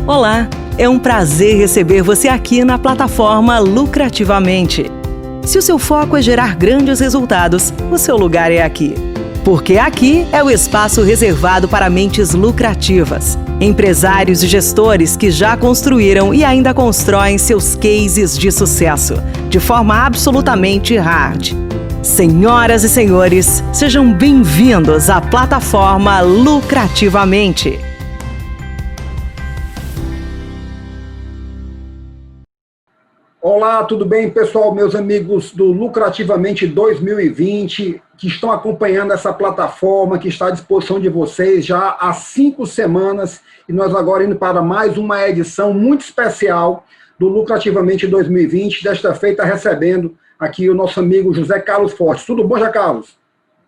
Olá, é um prazer receber você aqui na plataforma Lucrativamente. Se o seu foco é gerar grandes resultados, o seu lugar é aqui. Porque aqui é o espaço reservado para mentes lucrativas, empresários e gestores que já construíram e ainda constroem seus cases de sucesso, de forma absolutamente hard. Senhoras e senhores, sejam bem-vindos à plataforma Lucrativamente. Olá, tudo bem, pessoal? Meus amigos do Lucrativamente 2020, que estão acompanhando essa plataforma que está à disposição de vocês já há 5 semanas, e nós agora indo para mais uma edição muito especial do Lucrativamente 2020, desta feita recebendo aqui o nosso amigo José Carlos Fortes. Tudo bom, José Carlos?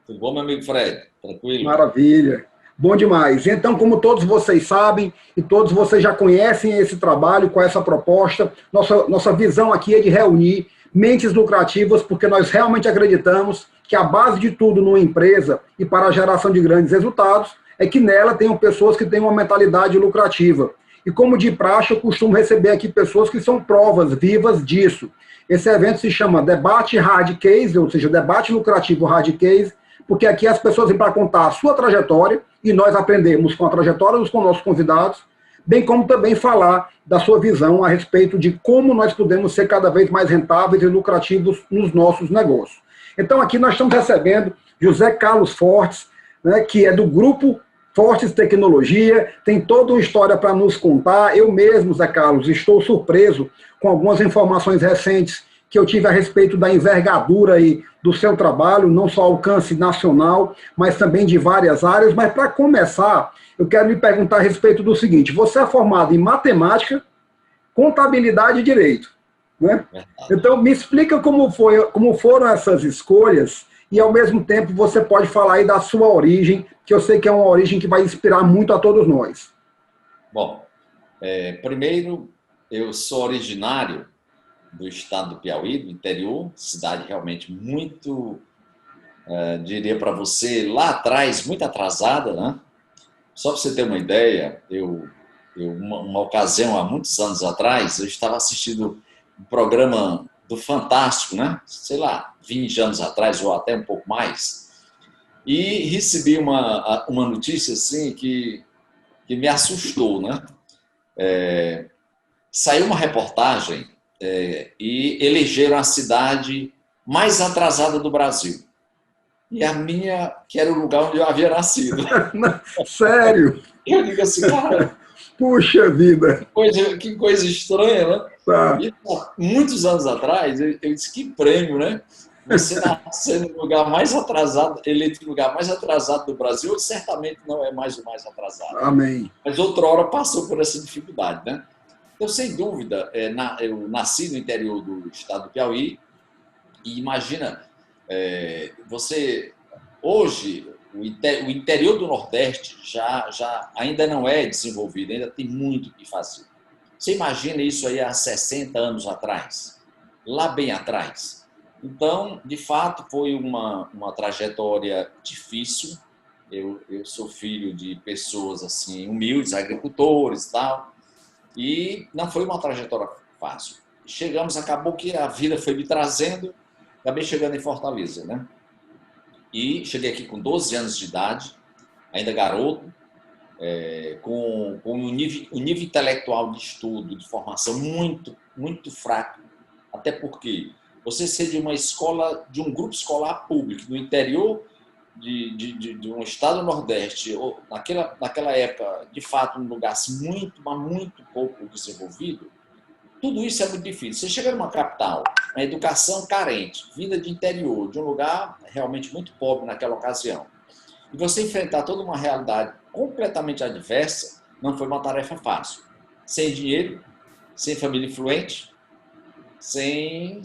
Tudo bom, meu amigo Fred? Tranquilo? Maravilha. Bom demais. Então, como todos vocês sabem, e todos vocês já conhecem esse trabalho com essa proposta, nossa visão aqui é de reunir mentes lucrativas, porque nós realmente acreditamos que a base de tudo numa empresa e para a geração de grandes resultados é que nela tenham pessoas que tenham uma mentalidade lucrativa. E como de praxe, eu costumo receber aqui pessoas que são provas vivas disso. Esse evento se chama Debate Hard Case, ou seja, Debate Lucrativo Hard Case, porque aqui as pessoas vêm para contar a sua trajetória, e nós aprendemos com a trajetória dos nossos convidados, bem como também falar da sua visão a respeito de como nós podemos ser cada vez mais rentáveis e lucrativos nos nossos negócios. Então aqui nós estamos recebendo José Carlos Fortes, né, que é do grupo Fortes Tecnologia, tem toda uma história para nos contar. Eu mesmo, Zé Carlos, estou surpreso com algumas informações recentes que eu tive a respeito da envergadura aí do seu trabalho, não só alcance nacional, mas também de várias áreas. Mas, para começar, eu quero lhe perguntar a respeito do seguinte: você é formado em matemática, contabilidade e direito, né? Então, me explica como foram essas escolhas e, ao mesmo tempo, você pode falar aí da sua origem, que eu sei que é uma origem que vai inspirar muito a todos nós. Bom, primeiro, eu sou originário do estado do Piauí, do interior, cidade realmente muito, diria para você, lá atrás, muito atrasada, né? Só para você ter uma ideia, uma ocasião, há muitos anos atrás, eu estava assistindo um programa do Fantástico, né? Sei lá, 20 anos atrás, ou até um pouco mais, e recebi uma notícia assim que me assustou, né? Saiu uma reportagem e elegeram a cidade mais atrasada do Brasil. E a minha, que era o lugar onde eu havia nascido. Sério? Eu digo assim, cara... Puxa vida! Que coisa estranha, né? Tá. E, muitos anos atrás, eu disse, que prêmio, né? Você nascer no lugar mais atrasado, eleito no lugar mais atrasado do Brasil, certamente não é mais o mais atrasado. Amém. Mas outrora passou por essa dificuldade, né? Então, sem dúvida, eu nasci no interior do estado do Piauí e imagina, você, hoje, o interior do Nordeste já ainda não é desenvolvido, ainda tem muito o que fazer. Você imagina isso aí há 60 anos atrás, lá bem atrás. Então, de fato, foi uma trajetória difícil. Eu sou filho de pessoas assim humildes, agricultores e tal, e não foi uma trajetória fácil. Chegamos, acabou que a vida foi me trazendo, acabei chegando em Fortaleza, né? E cheguei aqui com 12 anos de idade, ainda garoto, com um nível intelectual de estudo, de formação muito, muito fraco. Até porque você ser de uma escola, de um grupo escolar público no interior de um estado do Nordeste, ou naquela época, de fato, um lugar muito, mas muito pouco desenvolvido, tudo isso é muito difícil. Você chega numa capital, uma educação carente, vinda de interior, de um lugar realmente muito pobre naquela ocasião, e você enfrentar toda uma realidade completamente adversa, não foi uma tarefa fácil. Sem dinheiro, sem família influente, sem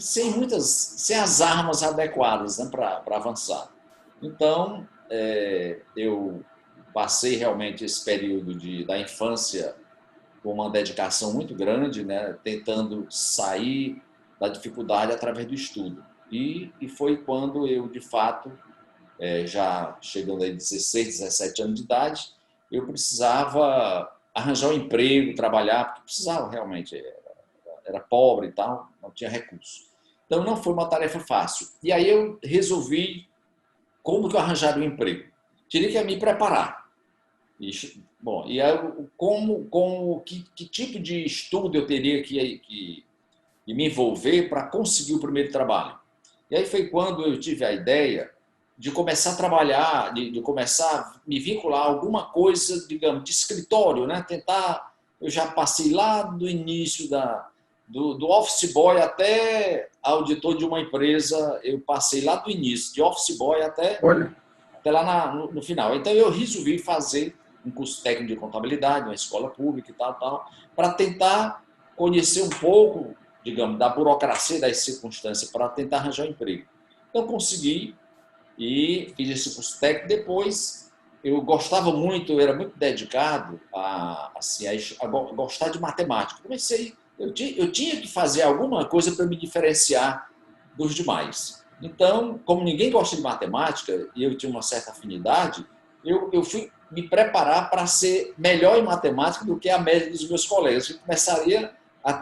as armas adequadas, né, para avançar. Então, eu passei realmente esse período da infância com uma dedicação muito grande, né, tentando sair da dificuldade através do estudo. E foi quando eu, de fato, já chegando a 16, 17 anos de idade, eu precisava arranjar um emprego, trabalhar, porque precisava realmente, era pobre e tal, não tinha recurso. Então não foi uma tarefa fácil. E aí eu resolvi como que eu arranjaria um emprego. Teria que me preparar. Bom, e aí, que tipo de estudo eu teria que me envolver para conseguir o primeiro trabalho? E aí foi quando eu tive a ideia de começar a trabalhar, de começar a me vincular a alguma coisa, digamos, de escritório, né? Tentar, eu já passei lá do início do office boy até auditor de uma empresa, eu passei lá do início, de office boy até lá no final. Então eu resolvi fazer um curso técnico de contabilidade, uma escola pública e tal, para tentar conhecer um pouco, digamos, da burocracia, das circunstâncias, para tentar arranjar um emprego. Então consegui e fiz esse curso técnico. Depois eu gostava muito, eu era muito dedicado a gostar de matemática. Eu tinha que fazer alguma coisa para me diferenciar dos demais. Então, como ninguém gosta de matemática e eu tinha uma certa afinidade, eu fui me preparar para ser melhor em matemática do que a média dos meus colegas. Eu começaria a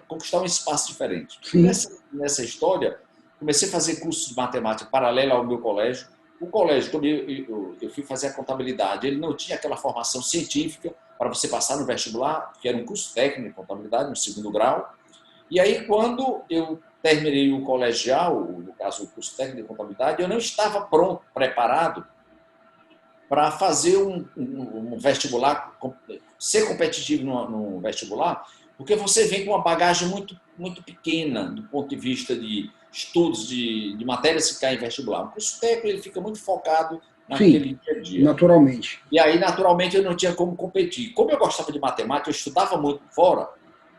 conquistar um espaço diferente. Nessa história, comecei a fazer cursos de matemática paralelo ao meu colégio. O colégio, quando eu fui fazer a contabilidade, ele não tinha aquela formação científica para você passar no vestibular, que era um curso técnico de contabilidade, no 2º grau. E aí, quando eu terminei o colegial, no caso, o curso técnico de contabilidade, eu não estava pronto, preparado para fazer um vestibular, ser competitivo no vestibular, porque você vem com uma bagagem muito, muito pequena do ponto de vista de estudos de matérias que caem em vestibular. O curso técnico ele fica muito focado naquele dia a dia. Naturalmente. E aí, naturalmente, eu não tinha como competir. Como eu gostava de matemática, eu estudava muito fora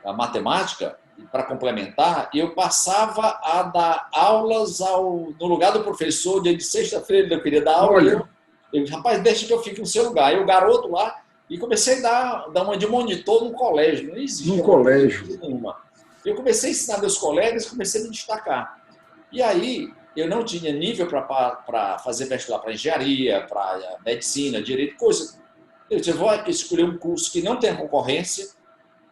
a matemática, para complementar, eu passava a dar aulas no lugar do professor, dia de sexta-feira eu queria dar aula. Olha. Rapaz, deixa que eu fique no seu lugar. E o garoto lá, e comecei a dar uma de monitor no colégio. Não existia no colégio nenhuma. Eu comecei a ensinar meus colegas e comecei a me destacar. E aí, eu não tinha nível para fazer vestibular para engenharia, para medicina, direito, coisa. Eu disse, eu vou escolher um curso que não tenha concorrência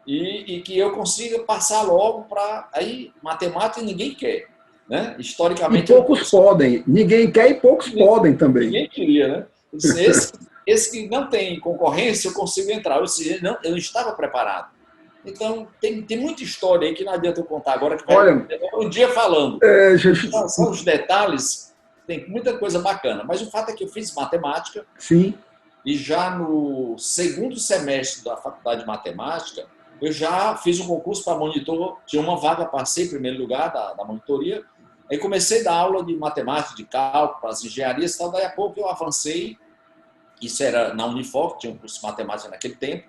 e que eu consiga passar logo para... Aí, matemática ninguém quer. Né? Historicamente... E poucos podem. Ninguém quer e poucos podem também. Ninguém queria, né? Esse que não tem concorrência, eu consigo entrar. Eu não estava preparado. Então, tem muita história aí que não adianta eu contar agora, que vai um dia falando. São os detalhes, tem muita coisa bacana. Mas o fato é que eu fiz matemática. Sim. E já no 2º semestre da faculdade de matemática, eu já fiz um concurso para monitor. Tinha uma vaga, passei em primeiro lugar da monitoria. Aí comecei a dar aula de matemática, de cálculo, para as engenharias e tal. Daí a pouco eu avancei. Isso era na Unifor, tinha um curso de matemática naquele tempo.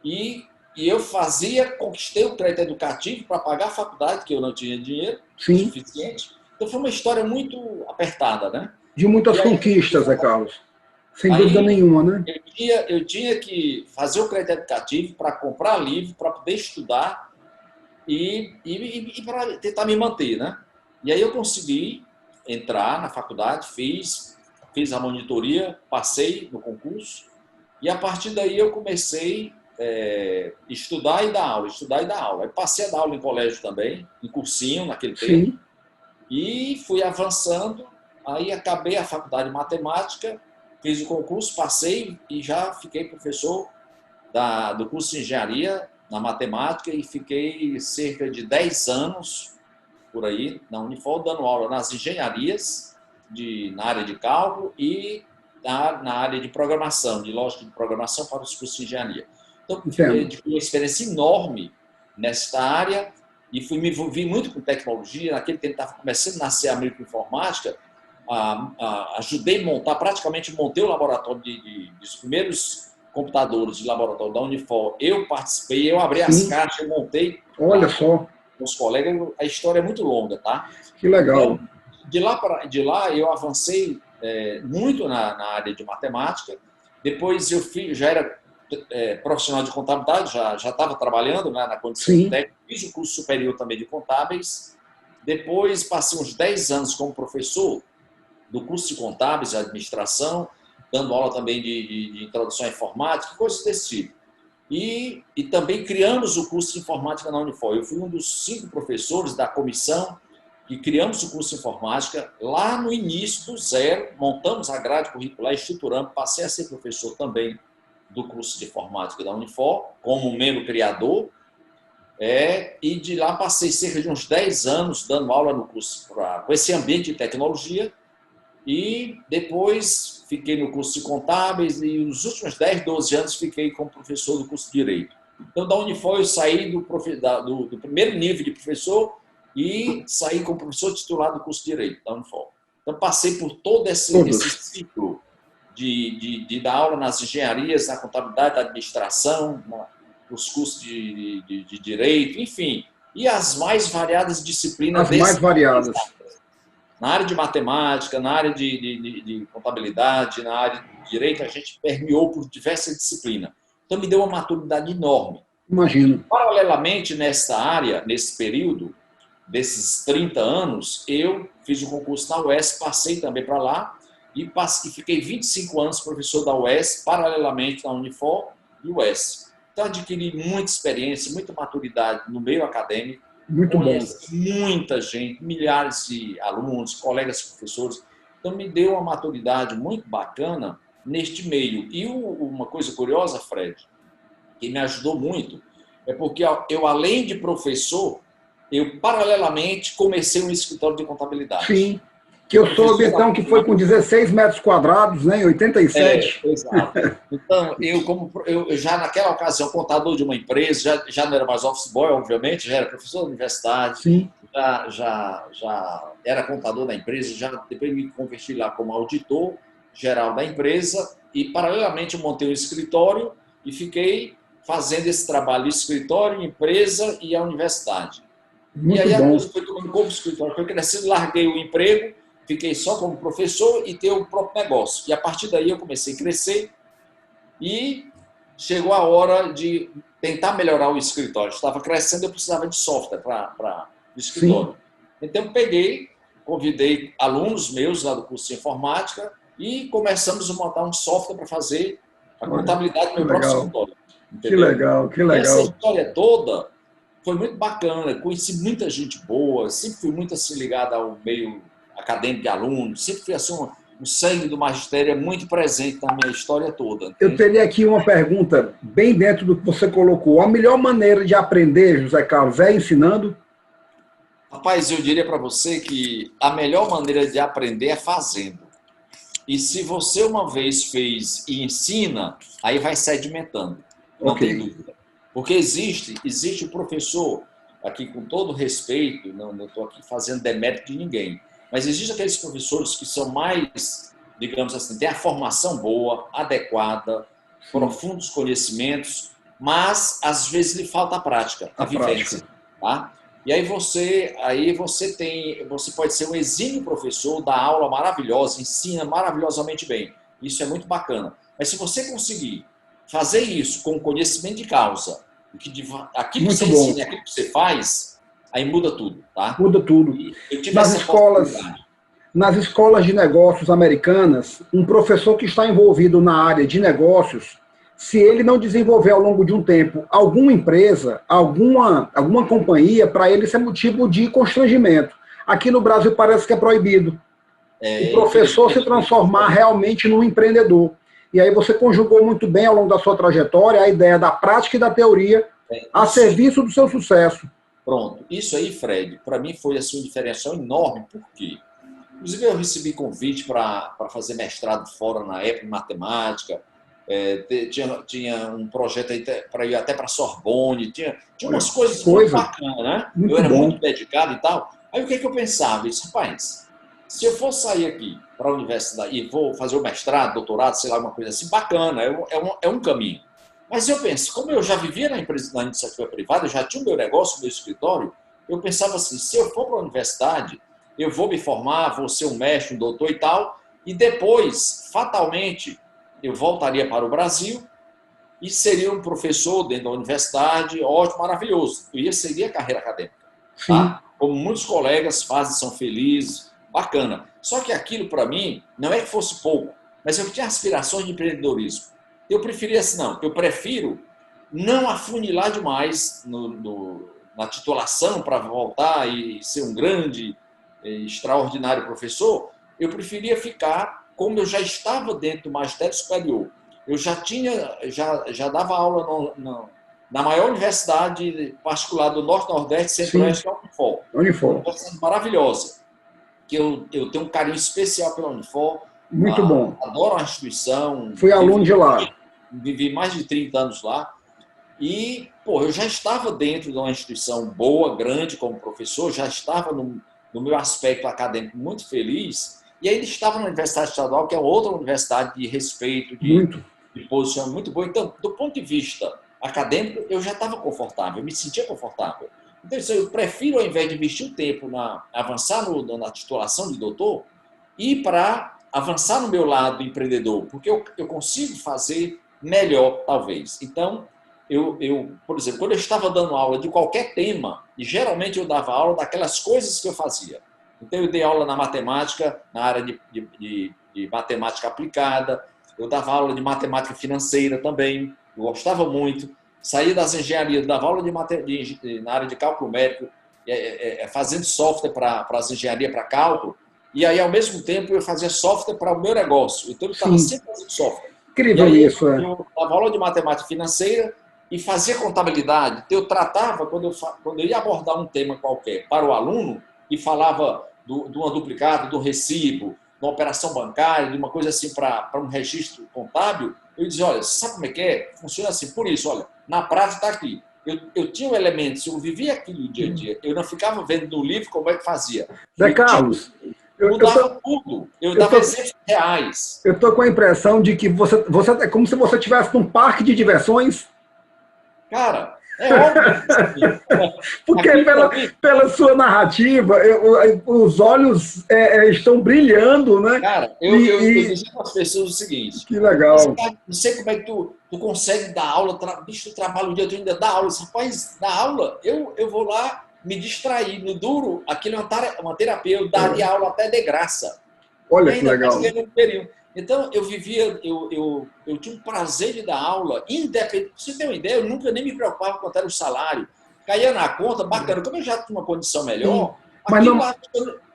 E eu conquistei o crédito educativo para pagar a faculdade, que eu não tinha dinheiro suficiente. Então foi uma história muito apertada, né? De muitas conquistas, Zé Carlos. Sem dúvida nenhuma, né? Eu tinha que fazer o crédito educativo para comprar livro, para poder estudar e para tentar me manter, né? E aí eu consegui entrar na faculdade, fiz a monitoria, passei no concurso e a partir daí eu comecei estudar e dar aula. Aí passei a dar aula em colégio também, em cursinho naquele tempo. E fui avançando, aí acabei a faculdade de matemática, fiz o concurso, passei e já fiquei professor do curso de engenharia na matemática e fiquei cerca de 10 anos por aí na Unifor, dando aula nas engenharias, na área de cálculo e na área de programação, de lógica de programação para os cursos de engenharia. Então, tive uma experiência enorme nesta área e me envolvi muito com tecnologia. Naquele tempo estava começando a nascer a microinformática, ajudei a montar, praticamente montei o laboratório dos primeiros computadores de laboratório da Unifor. Eu participei, eu abri as caixas, eu montei. Olha só. Com os colegas, a história é muito longa, tá? Que legal. Então, de lá eu avancei muito na área de matemática. Depois já era profissional de contabilidade, já estava trabalhando, né, na condição técnica. Fiz o curso superior também de contábeis. Depois passei uns 10 anos como professor do curso de contábeis e administração, dando aula também de introdução à informática, coisas desse tipo. e também criamos o curso de informática na Unifor. Eu fui um dos 5 professores da comissão que criamos o curso de informática lá no início do zero, montamos a grade curricular, estruturamos, passei a ser professor também do curso de informática da Unifor, como membro criador, e de lá passei cerca de uns 10 anos dando aula no curso com esse ambiente de tecnologia, e depois fiquei no curso de contábeis e nos últimos 10, 12 anos fiquei como professor do curso de Direito. Então, da Unifor eu saí do primeiro nível de professor e saí como professor titular do curso de Direito da Unifor. Então, passei por todo esse ciclo de dar aula nas engenharias, na contabilidade, na administração, nos cursos de Direito, enfim, e as mais variadas disciplinas. As mais variadas. Na área de matemática, na área de contabilidade, na área de direito, a gente permeou por diversas disciplinas. Então, me deu uma maturidade enorme. Imagino. Paralelamente, nessa área, nesse período, desses 30 anos, eu fiz o concurso na UES, passei também para lá e fiquei 25 anos professor da UES, paralelamente na Unifor e UES. Então, adquiri muita experiência, muita maturidade no meio acadêmico. Muito bom. Muita gente, milhares de alunos, colegas professores. Então, me deu uma maturidade muito bacana neste meio. E uma coisa curiosa, Fred, que me ajudou muito, é porque eu, além de professor, eu, paralelamente, comecei um escritório de contabilidade. Sim, que eu soube, então, que foi com 16 metros quadrados, né, em 87. Exato. Então, eu já naquela ocasião, contador de uma empresa, já não era mais office boy, obviamente, já era professor da universidade, sim, já era contador da empresa, já depois me converti lá como auditor geral da empresa e, paralelamente, eu montei um escritório e fiquei fazendo esse trabalho, escritório, empresa e a universidade. muito e aí bom. A coisa foi tomando como escritório, foi crescendo, larguei o emprego, fiquei só como professor e ter o próprio negócio. E a partir daí eu comecei a crescer e chegou a hora de tentar melhorar o escritório. Estava crescendo, eu precisava de software para o escritório. Sim. Então, eu convidei alunos meus lá do curso de informática e começamos a montar um software para fazer a contabilidade do meu próprio escritório. Entendeu? Que legal, que legal. Essa história toda foi muito bacana. Conheci muita gente boa, sempre fui muito assim ligado ao meio acadêmico de alunos, sempre fui assim, o sangue do magistério é muito presente na minha história toda. Entende? Eu teria aqui uma pergunta bem dentro do que você colocou. A melhor maneira de aprender, José Carlos, é ensinando? Rapaz, eu diria para você que a melhor maneira de aprender é fazendo. E se você uma vez fez e ensina, aí vai sedimentando, não tem dúvida. Porque existe o professor, aqui com todo respeito, não estou aqui fazendo demérito de ninguém, mas existem aqueles professores que são mais, digamos assim, têm a formação boa, adequada, profundos conhecimentos, mas às vezes lhe falta a prática, a vivência. Tá? E aí você pode ser um exímio professor, dá aula maravilhosa, ensina maravilhosamente bem. Isso é muito bacana. Mas se você conseguir fazer isso com conhecimento de causa, aquilo que você ensina e aquilo que você faz, aí muda tudo, tá? Muda tudo. Nas escolas de negócios americanas, um professor que está envolvido na área de negócios, se ele não desenvolver ao longo de um tempo alguma empresa, alguma companhia, para ele isso é motivo de constrangimento. Aqui no Brasil parece que é proibido. O professor se transformar realmente num empreendedor. E aí você conjugou muito bem ao longo da sua trajetória a ideia da prática e da teoria a serviço do seu sucesso. Pronto. Isso aí, Fred, para mim foi assim, um diferencial enorme. Por quê? Inclusive, eu recebi convite para fazer mestrado fora na época em matemática. Tinha um projeto para ir até para a Sorbonne. Tinha umas coisas muito bacanas, né? Eu era muito dedicado e tal. Aí o que eu pensava? Eu disse, rapaz, se eu for sair aqui para a universidade e vou fazer o mestrado, doutorado, sei lá, uma coisa assim, bacana, é um caminho. Mas eu penso, como eu já vivia na iniciativa privada, eu já tinha o meu negócio, o meu escritório, eu pensava assim, se eu for para a universidade, eu vou me formar, vou ser um mestre, um doutor e tal, e depois, fatalmente, eu voltaria para o Brasil e seria um professor dentro da universidade, ótimo, maravilhoso. Eu ia seguir a carreira acadêmica. Tá? Como muitos colegas fazem, são felizes, bacana. Só que aquilo, para mim, não é que fosse pouco, mas eu tinha aspirações de empreendedorismo. Eu preferia assim, não. Eu prefiro não afunilar demais na titulação para voltar e ser um grande, extraordinário professor, eu preferia ficar como eu já estava dentro do magistério superior. Eu já dava aula na maior universidade particular do Norte, Nordeste e Centro-Oeste, que é a Unifor. Unifor. Uma universidade maravilhosa, que eu tenho um carinho especial pela Unifor. Muito bom. Adoro a instituição. Fui aluno de lá. Vivi mais de 30 anos lá. E, eu já estava dentro de uma instituição boa, grande, como professor, já estava no meu aspecto acadêmico muito feliz, e ainda estava na Universidade Estadual, que é outra universidade de respeito, de posicionamento muito boa. Então, do ponto de vista acadêmico, eu já estava confortável, eu me sentia confortável. Então, eu prefiro, ao invés de investir o tempo avançar na titulação de doutor, ir para avançar no meu lado empreendedor, porque eu consigo fazer melhor, talvez. Então, por exemplo, quando eu estava dando aula de qualquer tema, e geralmente eu dava aula daquelas coisas que eu fazia. Então, eu dei aula na matemática, na área de matemática aplicada, eu dava aula de matemática financeira também, eu gostava muito. Saía das engenharias, dava aula na área de cálculo médico, fazendo software para as engenharias para cálculo, e aí, ao mesmo tempo, eu fazia software para o meu negócio. Então, eu estava sempre fazendo software. Incrível isso, Eu dava aula de matemática financeira e fazia contabilidade. Eu tratava, quando eu ia abordar um tema qualquer para o aluno, e falava de uma duplicata, do recibo, de uma operação bancária, de uma coisa assim para um registro contábil, eu dizia, olha, sabe como é que é? Funciona assim. Por isso, olha, na prática está aqui. Eu tinha um elemento, se eu vivia aquilo no dia a dia, eu não ficava vendo no livro como é que fazia. Zé Carlos, eu dava tudo. Eu dava exemplos reais. Eu estou com a impressão de que você é como se você estivesse num parque de diversões. Cara, é óbvio. Porque pela sua narrativa, os olhos estão brilhando, né? Cara, eu dizia para as pessoas o seguinte. Que legal. Não sei como é que tu consegue dar aula, bicho, tu trabalha o dia todo, ainda dá aula. Rapaz, dá aula, eu vou lá me distrair. No duro, aquilo é uma terapia, eu daria aula até de graça. Olha que legal. Então, eu tinha um prazer de dar aula, independente. Pra você ter uma ideia, eu nunca nem me preocupava quanto era o salário. Caía na conta, bacana. Como eu já tinha uma condição melhor,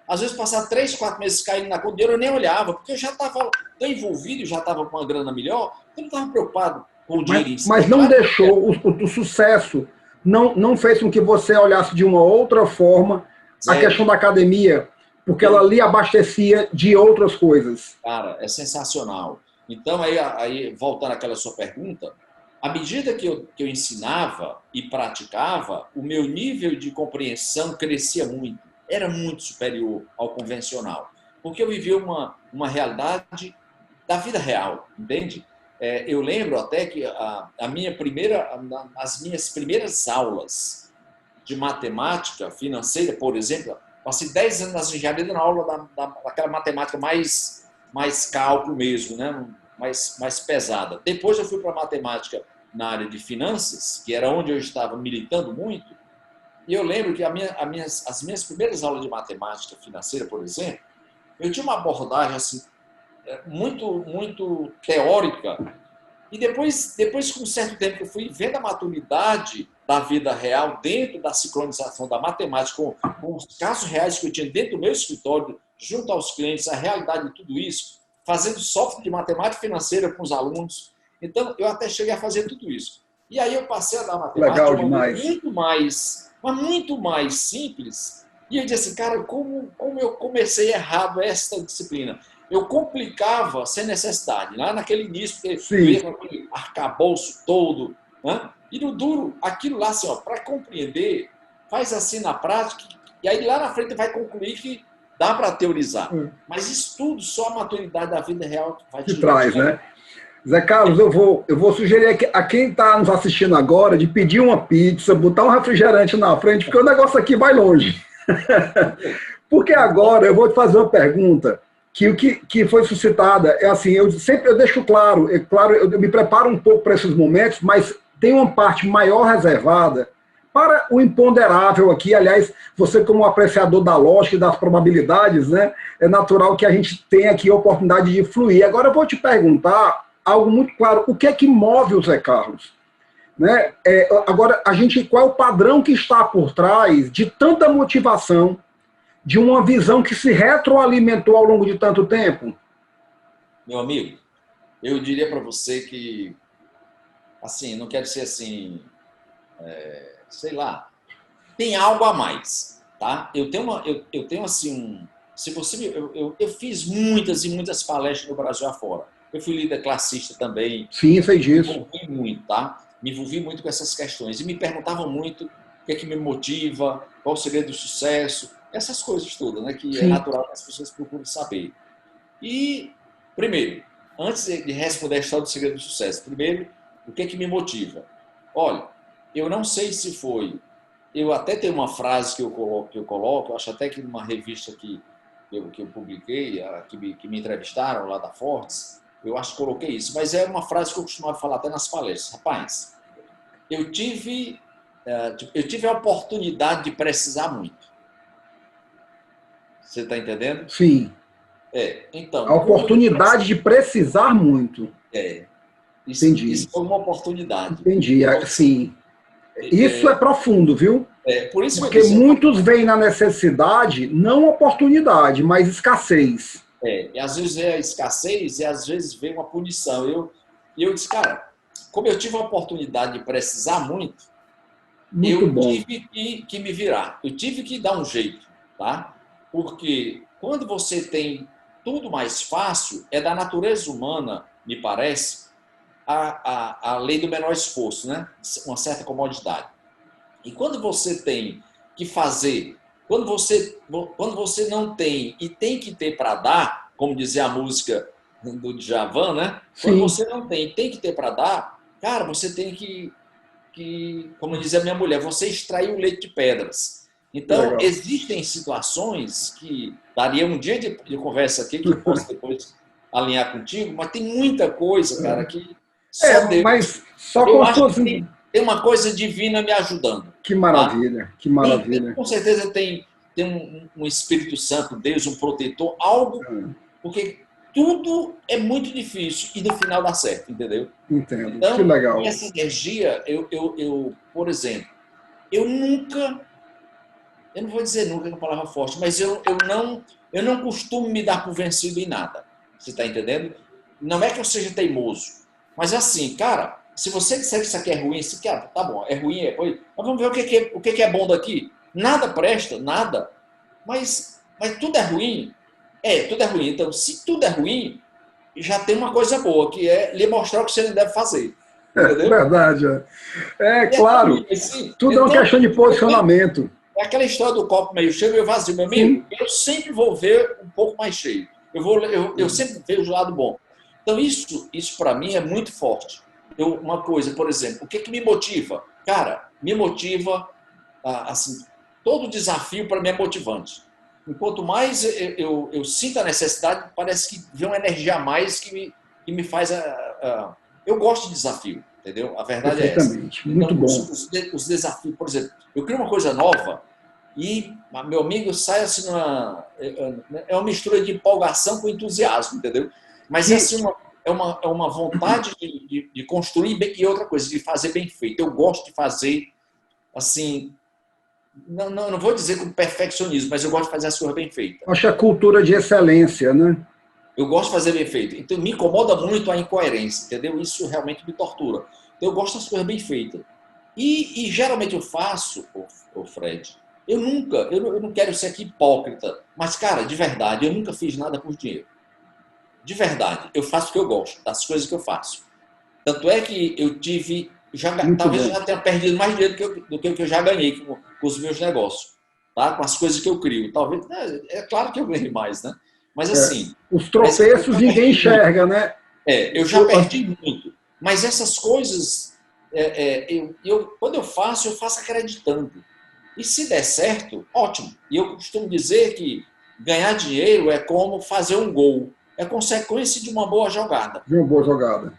às vezes passar 3, 4 meses caindo na conta, eu nem olhava, porque eu já estava tão envolvido, já estava com uma grana melhor, eu não estava preocupado com o dinheiro em si. Mas não deixou o sucesso, não fez com que você olhasse de uma outra forma a questão da academia, porque ela lhe abastecia de outras coisas. Cara, é sensacional. Então, aí voltando àquela sua pergunta, à medida que eu ensinava e praticava, o meu nível de compreensão crescia muito. Era muito superior ao convencional. Porque eu vivia uma realidade da vida real, entende? Eu lembro até que as minhas primeiras aulas de matemática financeira, por exemplo, passei 10 anos nas engenharias na aula daquela matemática mais cálculo mesmo, né? mais pesada. Depois eu fui para a matemática na área de finanças, que era onde eu estava militando muito, e eu lembro que as minhas primeiras aulas de matemática financeira, por exemplo, eu tinha uma abordagem assim, muito, muito teórica, e depois com um certo tempo que eu fui vendo a maturidade da vida real dentro da sincronização da matemática com os casos reais que eu tinha dentro do meu escritório, junto aos clientes, a realidade de tudo isso, fazendo software de matemática financeira com os alunos. Então, eu até cheguei a fazer tudo isso. E aí eu passei a dar matemática muito mais simples. E eu disse assim, cara, como eu comecei errado essa disciplina? Eu complicava sem necessidade, lá naquele início, porque eu ia com aquele arcabouço todo, né? E no duro, aquilo lá, assim, para compreender, faz assim na prática, e aí lá na frente vai concluir que dá para teorizar. Mas isso tudo, só a maturidade da vida real vai te traz, né? Zé Carlos, eu vou sugerir a quem está nos assistindo agora de pedir uma pizza, botar um refrigerante na frente, porque o negócio aqui vai longe. Porque agora eu vou te fazer uma pergunta que foi suscitada. É assim, eu deixo claro, eu me preparo um pouco para esses momentos, mas tem uma parte maior reservada para o imponderável aqui. Aliás, você como apreciador da lógica e das probabilidades, né, é natural que a gente tenha aqui a oportunidade de fluir. Agora eu vou te perguntar algo muito claro. O que é que move o Zé Carlos? né? Agora, qual é o padrão que está por trás de tanta motivação, de uma visão que se retroalimentou ao longo de tanto tempo? Meu amigo, eu diria para você que, assim, não quero ser assim, sei lá, tem algo a mais, tá? Eu tenho assim, se você eu fiz muitas e muitas palestras no Brasil afora. Eu fui líder classista também. Sim, sei Me disso. envolvi muito, tá? Me envolvi muito com essas questões. E me perguntavam muito o que é que me motiva, qual o segredo do sucesso, essas coisas todas, né? Que é Sim. natural que as pessoas procuram saber. E, primeiro, antes de responder a história do segredo do sucesso, primeiro, o que é que me motiva? Olha, eu não sei se foi... Eu até tenho uma frase que eu coloco, eu acho até que numa revista que eu publiquei, que me entrevistaram lá da Fortes, eu acho que coloquei isso, mas é uma frase que eu costumava falar até nas palestras. Rapaz, eu tive a oportunidade de precisar muito. Você está entendendo? Sim. Então, A oportunidade de precisar muito. Entendi. Isso foi uma oportunidade. Entendi, sim. Isso é profundo, viu? Por isso porque que eu disse, muitos veem na necessidade, não oportunidade, mas escassez. E às vezes vê a escassez e às vezes vê uma punição. Eu disse, cara, como eu tive a oportunidade de precisar muito, eu tive que me virar. Eu tive que dar um jeito, tá? Porque quando você tem tudo mais fácil, é da natureza humana, me parece, a lei do menor esforço, né? Uma certa comodidade. E quando você tem que fazer, quando você não tem e tem que ter para dar, como dizia a música do Djavan, né? Sim. Quando você não tem e tem que ter para dar, cara, você tem que, como dizia a minha mulher, você extrair o leite de pedras. Então, legal. Existem situações que daria um dia de conversa aqui, que eu posso depois alinhar contigo, mas tem muita coisa, cara, que só Deus. Mas só eu com acho que tem uma coisa divina me ajudando. Que maravilha, tá? Que maravilha. Com certeza tem um Espírito Santo, Deus, um protetor, algo, porque tudo é muito difícil e no final dá certo, entendeu? Entendo, então, que legal. Essa energia, por exemplo, eu não vou dizer nunca, é uma palavra forte, mas eu não costumo me dar por vencido em nada. Você está entendendo? Não é que eu seja teimoso, mas assim, cara, se você disser que isso aqui é ruim, isso aqui, tá bom, é ruim, mas vamos ver o que é bom daqui. Nada presta, nada. Mas tudo é ruim? Tudo é ruim. Então, se tudo é ruim, já tem uma coisa boa, que é lhe mostrar o que você não deve fazer. Entendeu? É verdade. Claro. Assim, tudo é uma questão de posicionamento. É aquela história do copo meio cheio e meio vazio. Meu amigo, eu sempre vou ver um pouco mais cheio. Eu sempre vejo o lado bom. Então, isso para mim é muito forte. Uma coisa, por exemplo, o que me motiva? Cara, me motiva, assim, todo desafio para mim é motivante. Enquanto mais eu sinto a necessidade, parece que vem uma energia a mais que me faz... Eu gosto de desafio, entendeu? A verdade é essa. Muito bom. Os desafios, por exemplo, eu crio uma coisa nova e meu amigo sai assim é uma mistura de empolgação com entusiasmo, entendeu? Mas assim, é uma vontade de construir bem, e outra coisa, de fazer bem feito. Eu gosto de fazer, assim, não vou dizer com perfeccionismo, mas eu gosto de fazer as coisas bem feitas. Acho que a cultura de excelência, né? Eu gosto de fazer bem feito. Então, me incomoda muito a incoerência, entendeu? Isso realmente me tortura. Então, eu gosto das coisas bem feitas. E geralmente eu faço, o Fred, eu não quero ser aqui hipócrita, mas, cara, de verdade, eu nunca fiz nada por dinheiro. De verdade, eu faço o que eu gosto, das coisas que eu faço. Tanto é que eu tive, talvez eu já tenha perdido mais dinheiro do que eu já ganhei com os meus negócios, tá? Com as coisas que eu crio. Talvez, é claro que eu ganhei mais, né? Mas assim... os tropeços ninguém enxerga, né? Eu já perdi muito. Mas essas coisas, quando eu faço acreditando. E se der certo, ótimo. E eu costumo dizer que ganhar dinheiro é como fazer um gol. É consequência de uma boa jogada. De uma boa jogada.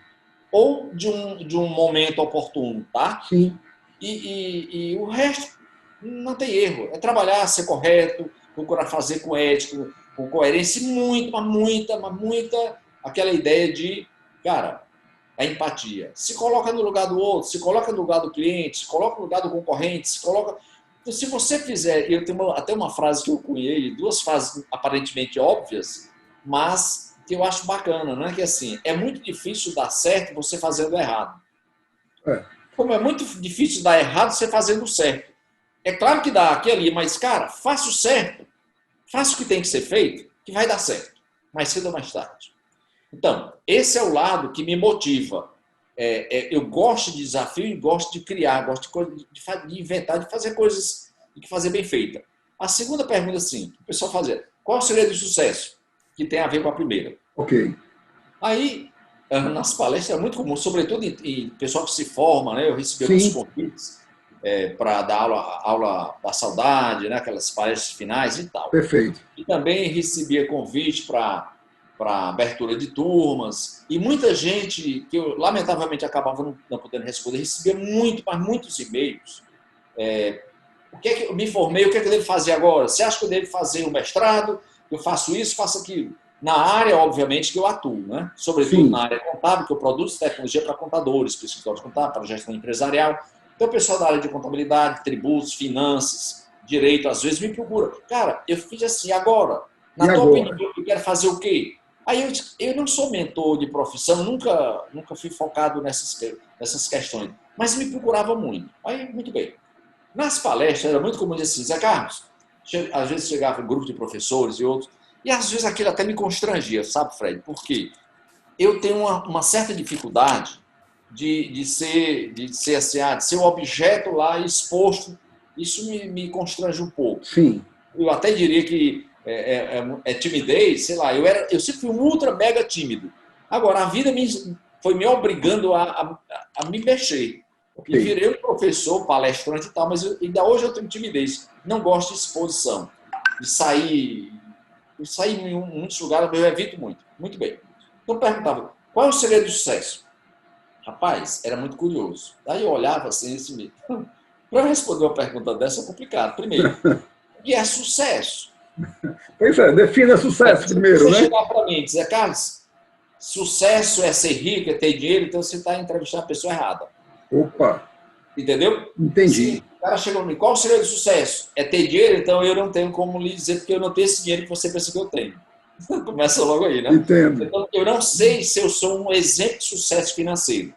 Ou de um momento oportuno, tá? Sim. E o resto não tem erro. É trabalhar, ser correto, procurar fazer com ética, com coerência, muita aquela ideia de, cara, a empatia. Se coloca no lugar do outro, se coloca no lugar do cliente, se coloca no lugar do concorrente, se coloca... Então, se você fizer... Eu tenho até uma frase que eu cunhei, duas frases aparentemente óbvias, mas que eu acho bacana, né? Que assim, é muito difícil dar certo você fazendo errado. Como é muito difícil dar errado você fazendo certo. É claro que dá aqui e ali, mas, cara, faça o certo. Faça o que tem que ser feito, que vai dar certo. Mais cedo ou mais tarde. Então, esse é o lado que me motiva. Eu gosto de desafio e gosto de criar, gosto de inventar, de fazer coisas e de fazer bem feita. A segunda pergunta, assim, o pessoal fazia, qual é o segredo do sucesso? Que tem a ver com a primeira. Ok. Aí, nas palestras é muito comum, sobretudo em pessoal que se forma, né? Eu recebi alguns convites para dar aula da saudade, né? Aquelas palestras finais e tal. Perfeito. E também recebia convite para abertura de turmas, e muita gente, que eu lamentavelmente acabava não podendo responder, recebia muitos e-mails. O que é que eu me formei, o que é que eu devo fazer agora? Você acha que eu devo fazer um mestrado? Eu faço isso, faço aquilo. Na área, obviamente, que eu atuo, né? Sobretudo na área contábil, que eu produzo tecnologia para contadores, para escritórios contábeis, para gestão empresarial. Então, o pessoal da área de contabilidade, tributos, finanças, direito, às vezes me procura. Cara, eu fiz assim, agora, na tua opinião, eu quero fazer o quê? Aí eu não sou mentor de profissão, nunca fui focado nessas questões, mas me procurava muito. Aí, muito bem. Nas palestras, era muito comum dizer assim, Zé Carlos, às vezes chegava um grupo de professores e outros, e às vezes aquilo até me constrangia, sabe, Fred? Porque eu tenho uma certa dificuldade de ser assim, de ser um objeto lá exposto. Isso me constrange um pouco. Sim. Eu até diria que é timidez, sei lá, eu sempre fui um ultra mega tímido. Agora, a vida foi me obrigando a me mexer. Okay. E virei um professor, palestrante e tal, mas ainda hoje eu tenho timidez. Não gosto de exposição, de sair em muitos lugares, eu evito muito. Muito bem. Então, eu perguntava, qual é o segredo do sucesso? Rapaz, era muito curioso. Daí eu olhava assim, para responder uma pergunta dessa é complicado. Primeiro, o que é sucesso? Pois é, defina sucesso primeiro, né? Você chegar para mim e dizer, Carlos, sucesso é ser rico, é ter dinheiro, então você está entrevistando a pessoa errada. Opa! Entendeu? Entendi. Se o cara chegou para mim, qual o segredo do sucesso? É ter dinheiro, então eu não tenho como lhe dizer, porque eu não tenho esse dinheiro que você pensa que eu tenho. Começa logo aí, né? Entendo. Então, eu não sei se eu sou um exemplo de sucesso financeiro.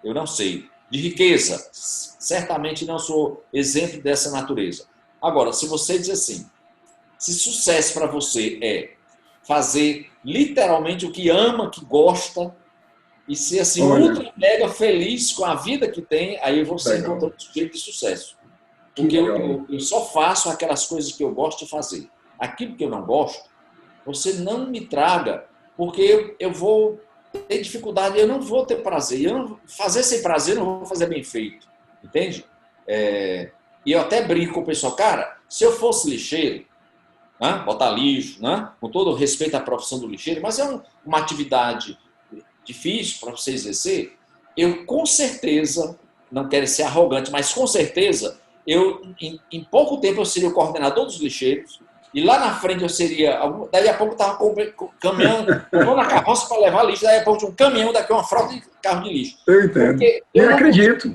Eu não sei. De riqueza, certamente não sou exemplo dessa natureza. Agora, se você diz assim, se sucesso para você é fazer literalmente o que ama, que gosta, e ser assim, ultra mega feliz com a vida que tem, aí você encontra um sujeito de sucesso. Porque eu só faço aquelas coisas que eu gosto de fazer. Aquilo que eu não gosto, você não me traga, porque eu vou ter dificuldade, eu não vou ter prazer. Fazer sem prazer, eu não vou fazer bem feito. Entende? E eu até brinco com o pessoal, cara, se eu fosse lixeiro, né, botar lixo, né, com todo o respeito à profissão do lixeiro, mas é uma atividade difícil para você exercer, eu com certeza, não quero ser arrogante, mas com certeza, em pouco tempo eu seria o coordenador dos lixeiros, e lá na frente eu seria, daí a pouco eu estava caminhando, na carroça para levar lixo, daí a pouco tinha um caminhão, daqui uma frota de carro de lixo. Eu entendo. Eu acredito.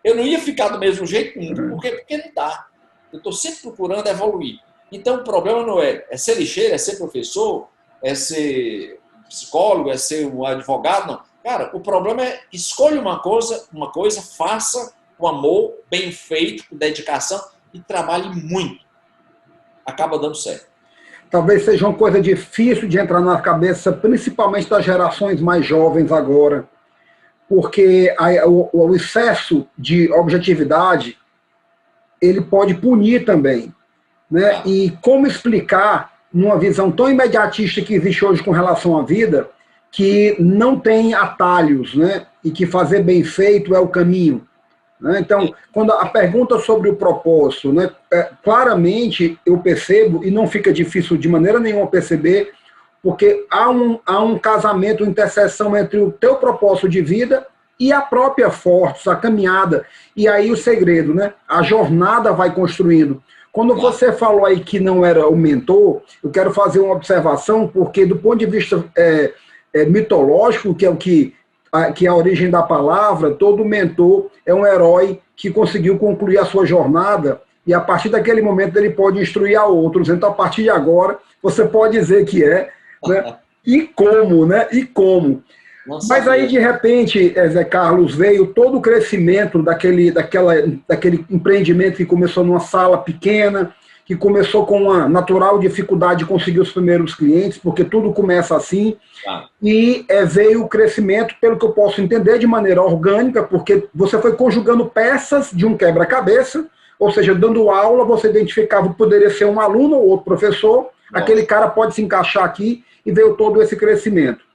Eu não ia ficar do mesmo jeito nunca, porque não dá. Eu estou sempre procurando evoluir. Então o problema não é ser lixeiro, é ser professor, é ser psicólogo, é ser um advogado, não. Cara, o problema é escolha uma coisa, faça com amor, bem feito, com dedicação e trabalhe muito. Acaba dando certo. Talvez seja uma coisa difícil de entrar na cabeça, principalmente das gerações mais jovens agora, porque o excesso de objetividade ele pode punir também, né? E como explicar numa visão tão imediatista que existe hoje com relação à vida, que não tem atalhos, né? E que fazer bem feito é o caminho. Né? Então, quando a pergunta sobre o propósito, né? Claramente eu percebo, e não fica difícil de maneira nenhuma perceber, porque há um casamento, uma interseção entre o teu propósito de vida e a própria Fortes, a caminhada. E aí o segredo, né? A jornada vai construindo. Quando você falou aí que não era o mentor, eu quero fazer uma observação, porque do ponto de vista mitológico, que é o que que é a origem da palavra, todo mentor é um herói que conseguiu concluir a sua jornada e a partir daquele momento ele pode instruir a outros. Então, a partir de agora, você pode dizer que é, né? E como, né? E como. Mas aí, de repente, Zé Carlos, veio todo o crescimento daquele empreendimento que começou numa sala pequena, que começou com uma natural dificuldade de conseguir os primeiros clientes, porque tudo começa assim, e veio o crescimento, pelo que eu posso entender, de maneira orgânica, porque você foi conjugando peças de um quebra-cabeça, ou seja, dando aula, você identificava que poderia ser um aluno ou outro professor, aquele cara pode se encaixar aqui, e veio todo esse crescimento.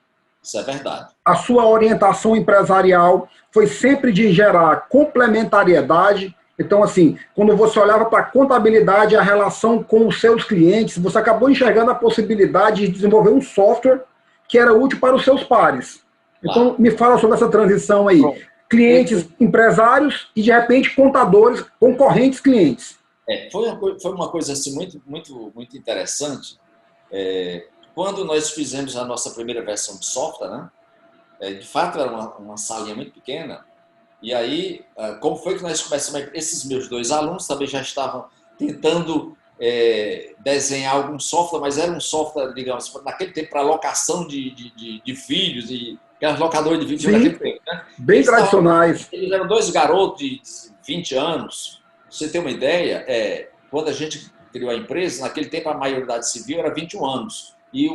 Isso é verdade. A sua orientação empresarial foi sempre de gerar complementariedade. Então, assim, quando você olhava para a contabilidade, a relação com os seus clientes, você acabou enxergando a possibilidade de desenvolver um software que era útil para os seus pares. Então, me fala sobre essa transição aí. Clientes, empresários e, de repente, contadores, concorrentes clientes. Foi uma coisa assim, muito interessante. Quando nós fizemos a nossa primeira versão de software, né? De fato era uma salinha muito pequena, e aí, como foi que nós começamos? Esses meus 2 alunos também já estavam tentando desenhar algum software, mas era um software, digamos, naquele tempo para locação de filhos, e aquelas locadoras de vídeos naquele tempo, né? Bem tradicionais. Eles eram 2 garotos de 20 anos. Pra você ter uma ideia, quando a gente criou a empresa, naquele tempo a maioridade civil era 21 anos. E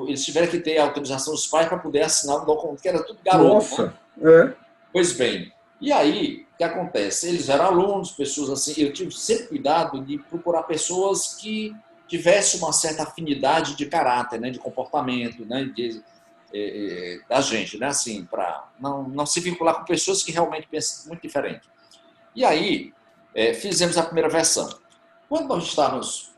eles tiveram que ter a autorização dos pais para poder assinar um documento, que era tudo garoto. Nossa, né? Pois bem, e aí, o que acontece? Eles eram alunos, pessoas assim, eu tive sempre cuidado de procurar pessoas que tivessem uma certa afinidade de caráter, né, de comportamento, né, da gente, né, assim, para não se vincular com pessoas que realmente pensam muito diferente. E aí, fizemos a primeira versão. Quando nós estávamos